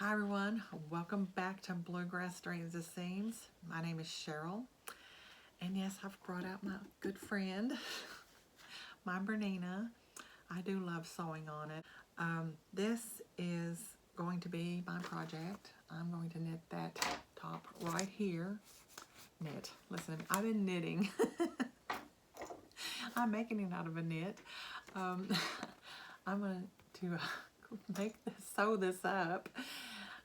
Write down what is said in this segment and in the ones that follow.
Hi everyone, welcome back to Bluegrass Dreams and Scenes. My name is Cheryl, and yes, I've brought out my good friend, my Bernina. I do love sewing on it. This is going to be my project. I'm going to knit that top right here. Knit. Listen, I've been knitting. I'm making it out of a knit. Um, I'm going to sew this up.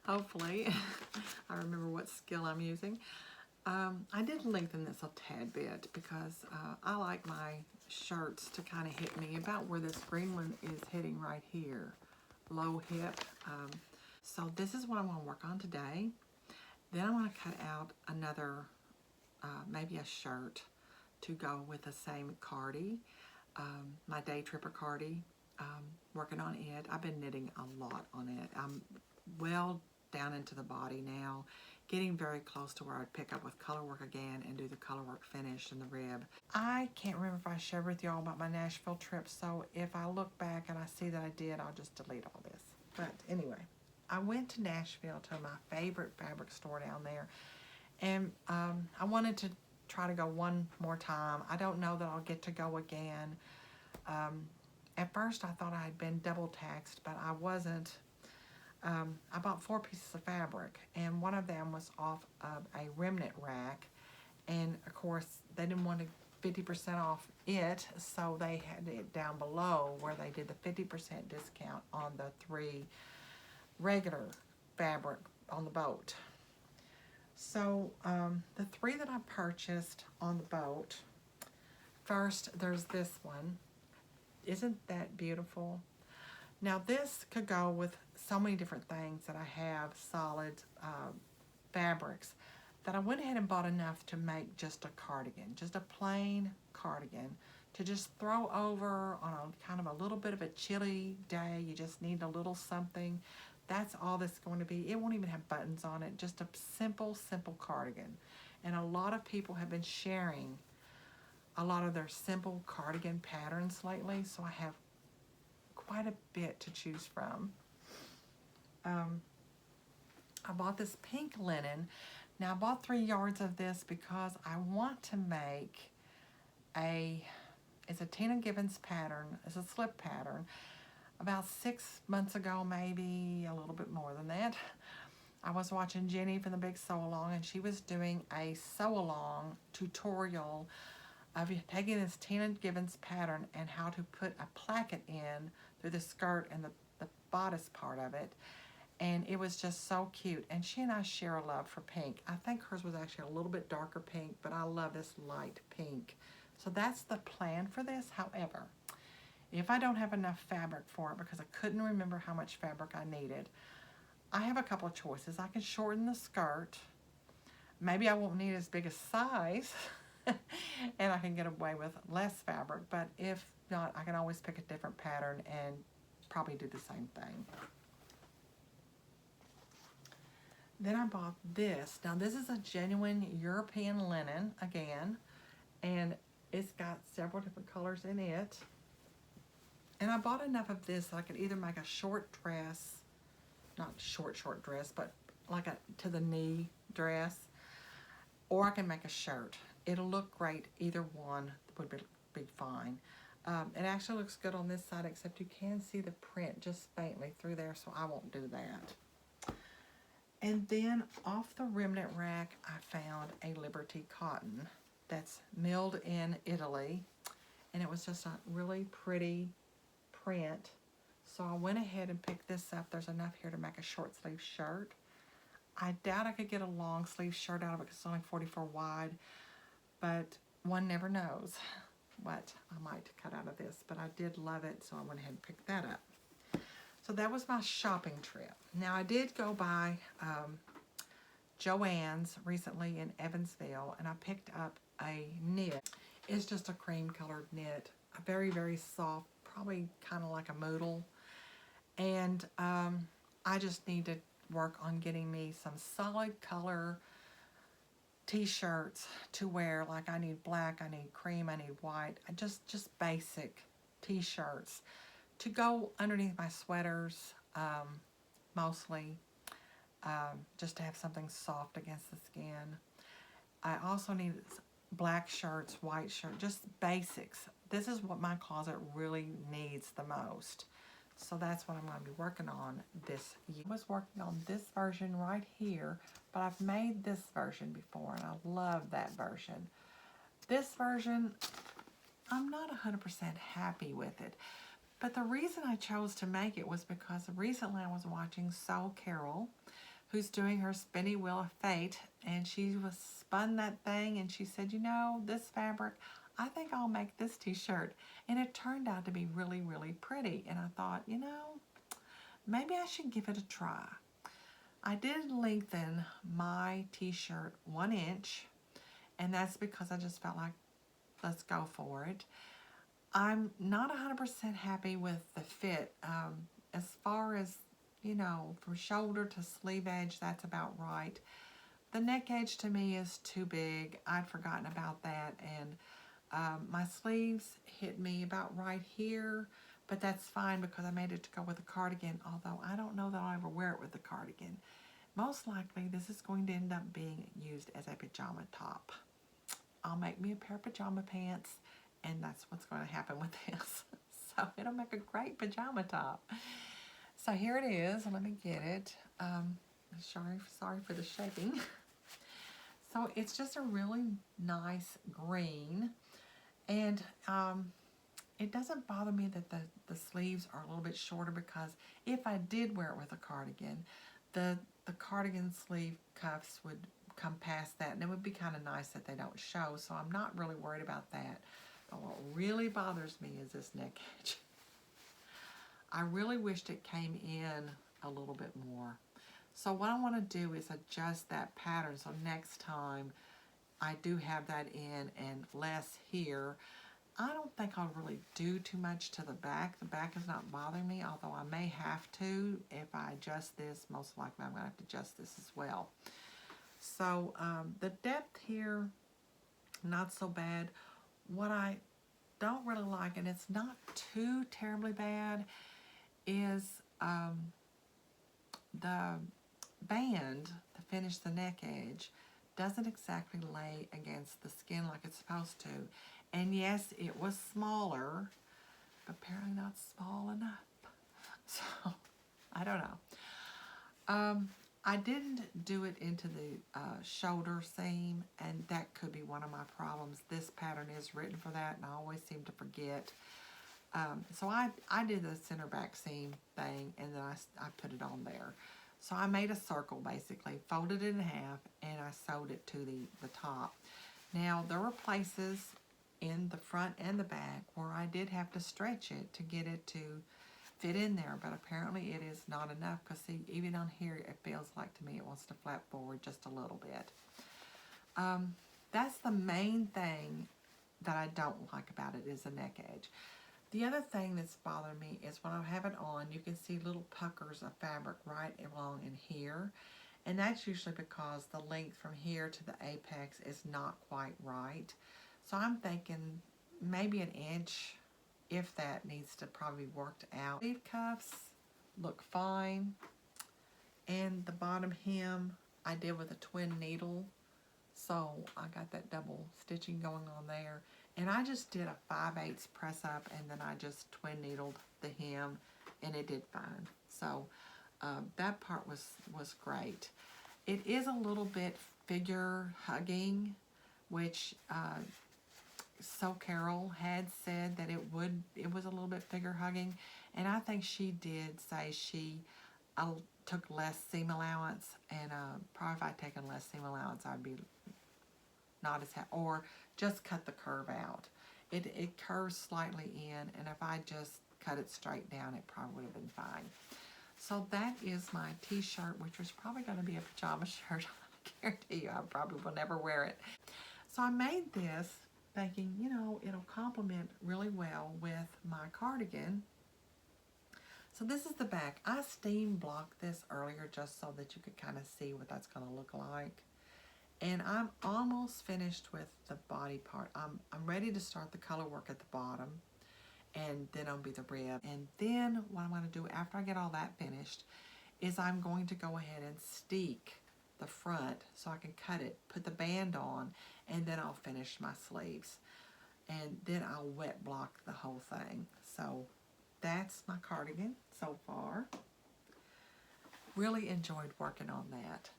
Hopefully, I remember what skill I'm using. I did lengthen this a tad bit because I like my shirts to kind of hit me about where this green one is hitting right here, low hip. So this is what I'm going to work on today. Then I'm going to cut out another, maybe a shirt to go with the same cardie, my Daytripper Cardigan. Working on it. I've been knitting a lot on it. I'm well down into the body now, getting very close to where I'd pick up with color work again and do the color work finish in the rib. I can't remember if I shared with y'all about my Nashville trip, so if I look back and I see that I did, I'll just delete all this. But anyway, I went to Nashville to my favorite fabric store down there, and I wanted to try to go one more time. I don't know that I'll get to go again. At first I thought I had been double taxed, but I wasn't. I bought 4 pieces of fabric, and one of them was off of a remnant rack, and of course they didn't want to 50% off it, so they had it down below where they did the 50% discount on the 3 regular fabric on the boat. So the 3 that I purchased on the boat, first there's this one. Isn't that beautiful? Now this could go with so many different things that I have solid fabrics that I went ahead and bought enough to make just a cardigan, just a plain cardigan to just throw over on a kind of a little bit of a chilly day. You just need a little something. That's all this is going to be. It won't even have buttons on it, just a simple cardigan. And a lot of people have been sharing a lot of their simple cardigan patterns lately, so I have quite a bit to choose from. I bought this pink linen. Now I bought 3 yards of this because I want to make it's a Tina Gibbons pattern. It's a slip pattern. About 6 months ago, maybe a little bit more than that, I was watching Jenny from the Big Sew Along, and she was doing a sew along tutorial of taking this Tina Gibbons pattern and how to put a placket in through the skirt and the bodice part of it. And it was just so cute. And she and I share a love for pink. I think hers was actually a little bit darker pink, but I love this light pink. So that's the plan for this. However, if I don't have enough fabric for it because I couldn't remember how much fabric I needed, I have a couple of choices. I can shorten the skirt. Maybe I won't need as big a size. And I can get away with less fabric, but if not, I can always pick a different pattern and probably do the same thing. Then I bought this. Now this is a genuine European linen again, and it's got several different colors in it. And I bought enough of this that I could either make a short dress, not short dress, but like a to the knee dress, or I can make a shirt. It'll look great. Either one would be fine. It actually looks good on this side, except you can see the print just faintly through there, so I won't do that. And then off the remnant rack, I found a Liberty cotton that's milled in Italy, and it was just a really pretty print. So I went ahead and picked this up. There's enough here to make a short sleeve shirt. I doubt I could get a long sleeve shirt out of it because it's only 44 wide, but one never knows what I might cut out of this. But I did love it, so I went ahead and picked that up. So that was my shopping trip. Now I did go by Joann's recently in Evansville, and I picked up a knit. It's just a cream colored knit, a very soft, probably kind of like a moodle. And I just need to work on getting me some solid color t-shirts to wear. Like I need black, I need cream, I need white, just basic t-shirts to go underneath my sweaters, mostly. just to have something soft against the skin. I also need black shirts, white shirt, just basics. This is what my closet really needs the most. So that's what I'm going to be working on this year. I was working on this version right here, but I've made this version before, and I love that version. This version, I'm not 100% happy with it. But the reason I chose to make it was because recently I was watching Soul Carol, who's doing her spinny wheel of fate, and she was spun that thing, and she said, you know, this fabric, I think I'll make this t-shirt. And it turned out to be really, really pretty. And I thought, you know, maybe I should give it a try. I did lengthen my t-shirt 1 inch, and that's because I just felt like, let's go for it. I'm not 100% happy with the fit. As far as, you know, from shoulder to sleeve edge, that's about right. The neck edge to me is too big. I'd forgotten about that, and my sleeves hit me about right here, but that's fine because I made it to go with a cardigan, although I don't know that I'll ever wear it with a cardigan. Most likely, this is going to end up being used as a pajama top. I'll make me a pair of pajama pants, and that's what's going to happen with this. So it'll make a great pajama top. So here it is. Let me get it. Sorry for the shaking. So it's just a really nice green, and it doesn't bother me that the sleeves are a little bit shorter, because if I did wear it with a cardigan, the cardigan sleeve cuffs would come past that, and it would be kind of nice that they don't show, so I'm not really worried about that. But what really bothers me is this neck edge. I really wished it came in a little bit more. So what I want to do is adjust that pattern, so next time I do have that in and less here. I don't think I'll really do too much to the back. The back is not bothering me, although I may have to. If I adjust this, most likely I'm going to have to adjust this as well. So the depth here, not so bad. What I don't really like, and it's not too terribly bad, is the band to finish the neck edge doesn't exactly lay against the skin like it's supposed to. And yes, it was smaller, but apparently not small enough. So, I don't know. I didn't do it into the shoulder seam, and that could be one of my problems. This pattern is written for that, and I always seem to forget. So I did the center back seam thing, and then I put it on there. So I made a circle, basically, folded it in half, and I sewed it to the top. Now, there were places in the front and the back where I did have to stretch it to get it to fit in there, but apparently it is not enough, because see, even on here, it feels like to me it wants to flap forward just a little bit. That's the main thing that I don't like about it, is the neck edge. The other thing that's bothering me is when I have it on, you can see little puckers of fabric right along in here. And that's usually because the length from here to the apex is not quite right. So I'm thinking maybe an inch, if that, needs to probably be worked out. Sleeve cuffs look fine. And the bottom hem I did with a twin needle. So I got that double stitching going on there. And I just did a 5/8 press up, and then I just twin needled the hem, and it did fine. So that part was great. It is a little bit figure hugging, which So Carol had said that it was a little bit figure hugging, and I think she did say she took less seam allowance, and probably if I'd taken less seam allowance, I'd be not as happy, or just cut the curve out. It curves slightly in, and if I just cut it straight down, it probably would have been fine. So that is my t-shirt, which was probably going to be a pajama shirt. I guarantee you I probably will never wear it. So I made this thinking, you know, it'll complement really well with my cardigan. So this is the back. I steam blocked this earlier just so that you could kind of see what that's going to look like. And I'm almost finished with the body part. I'm ready to start the color work at the bottom, and then I'll be the rib. And then what I'm going to do after I get all that finished is I'm going to go ahead and steek the front so I can cut it, put the band on, and then I'll finish my sleeves. And then I'll wet block the whole thing. So that's my cardigan so far. Really enjoyed working on that.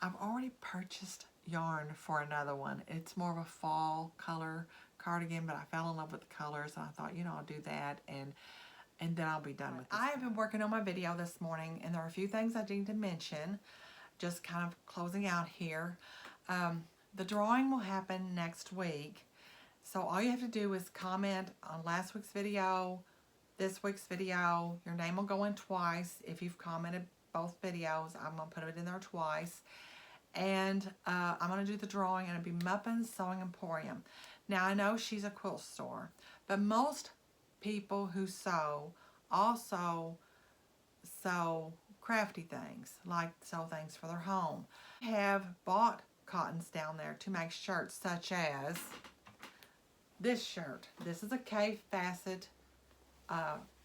I've already purchased yarn for another one. It's more of a fall color cardigan, but I fell in love with the colors, and I thought, you know, I'll do that, and then I'll be done with this. I have been working on my video this morning, and there are a few things I need to mention, just kind of closing out here. The drawing will happen next week, so all you have to do is comment on last week's video, this week's video. Your name will go in twice. If you've commented both videos, I'm going to put it in there twice. And I'm going to do the drawing, and it'll be Muffins Sewing Emporium. Now, I know she's a quilt store, but most people who sew also sew crafty things, like sew things for their home. Have bought cottons down there to make shirts such as this shirt. This is a K-facet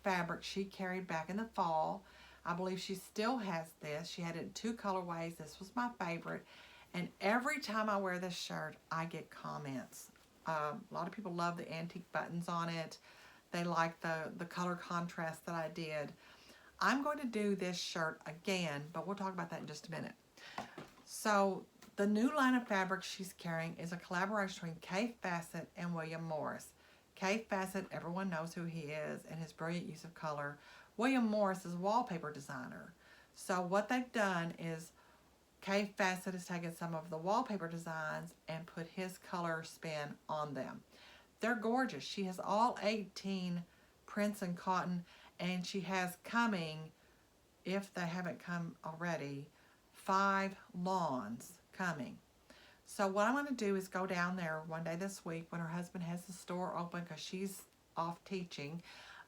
fabric she carried back in the fall. I believe she still has this. She had it in 2 colorways. This was my favorite. And every time I wear this shirt, I get comments. A lot of people love the antique buttons on it. They like the color contrast that I did. I'm going to do this shirt again, but we'll talk about that in just a minute. So the new line of fabric she's carrying is a collaboration between K-Facet and William Morris. K-Facet, everyone knows who he is and his brilliant use of color. William Morris is a wallpaper designer. So what they've done is K-Facet has taken some of the wallpaper designs and put his color spin on them. They're gorgeous. She has all 18 prints in cotton, and she has coming, if they haven't come already, 5 lawns coming. So what I'm going to do is go down there one day this week when her husband has the store open, because she's off teaching,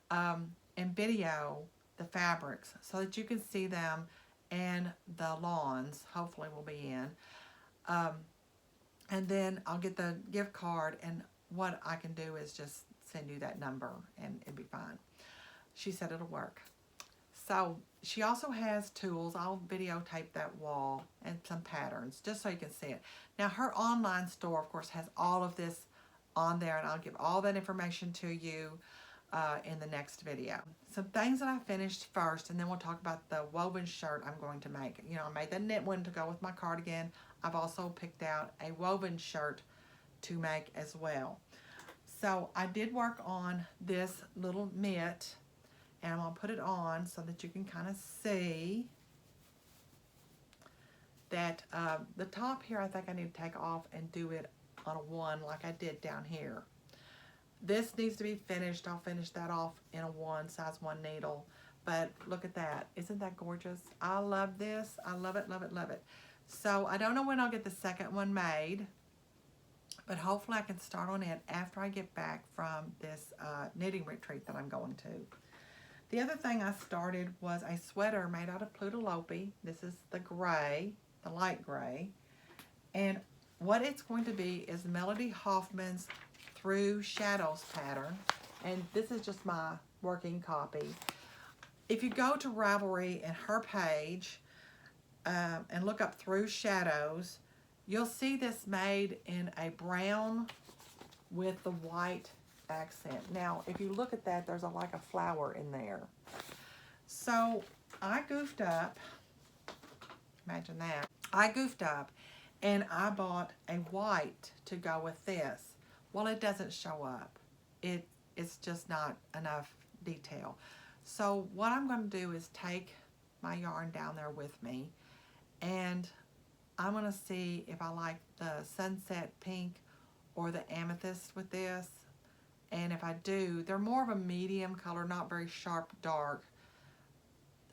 and video the fabrics so that you can see them, and the lawns hopefully will be in. And then I'll get the gift card, and what I can do is just send you that number and it'll be fine. She said it'll work. So she also has tools. I'll videotape that wall and some patterns just so you can see it. Now her online store, of course, has all of this on there, and I'll give all that information to you in the next video. Some things that I finished first, and then we'll talk about the woven shirt I'm going to make. You know, I made the knit one to go with my cardigan. I've also picked out a woven shirt to make as well. So I did work on this little mitt, and I'm going to put it on so that you can kind of see that the top here, I think I need to take off and do it on a 1 like I did down here. This needs to be finished. I'll finish that off in a 1, size 1 needle. But look at that. Isn't that gorgeous? I love this. I love it, love it, love it. So I don't know when I'll get the second one made, but hopefully I can start on it after I get back from this knitting retreat that I'm going to. The other thing I started was a sweater made out of Plutolopi. This is the gray, the light gray. And what it's going to be is Melody Hoffmann's Through Shadows pattern. And this is just my working copy. If you go to Ravelry and her page and look up Through Shadows, you'll see this made in a brown with the white accent. Now, if you look at that, there's like a flower in there. So I goofed up. Imagine that. I goofed up and I bought a white to go with this. Well, it doesn't show up. It's just not enough detail. So what I'm going to do is take my yarn down there with me, and I'm going to see if I like the sunset pink or the amethyst with this. And if I do, they're more of a medium color, not very sharp dark.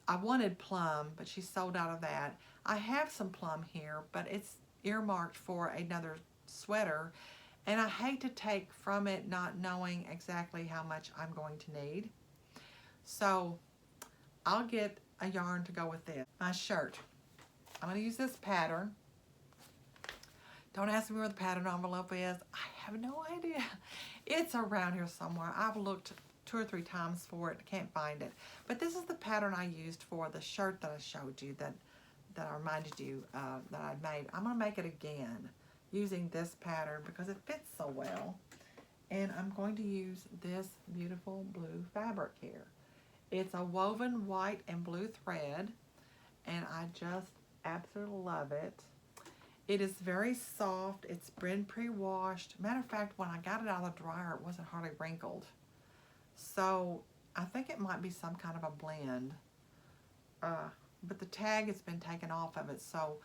I wanted plum, but she sold out of that. I have some plum here, but it's earmarked for another sweater, and I hate to take from it not knowing exactly how much I'm going to need. So I'll get a yarn to go with this. My shirt. I'm going to use this pattern. Don't ask me where the pattern envelope is. I have no idea. It's around here somewhere. I've looked 2 or 3 times for it, can't find it. But this is the pattern I used for the shirt that I showed you, that I reminded you that I'd made. I'm gonna make it again using this pattern because it fits so well. And I'm going to use this beautiful blue fabric here. It's a woven white and blue thread, and I just absolutely love it. It is very soft. It's been pre-washed. Matter of fact, when I got it out of the dryer, it wasn't hardly wrinkled. So I think it might be some kind of a blend. But the tag has been taken off of it, so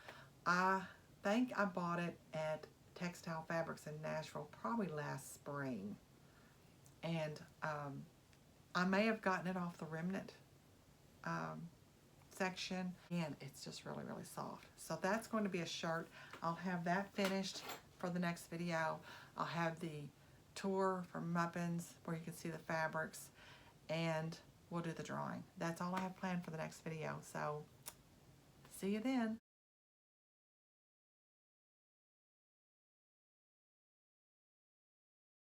I think I bought it at Textile Fabrics in Nashville probably last spring. And I may have gotten it off the remnant section, and it's just really, really soft. So that's going to be a shirt. I'll have that finished for the next video. I'll have the tour from Muffins where you can see the fabrics, and we'll do the drawing. That's all I have planned for the next video, so see you then.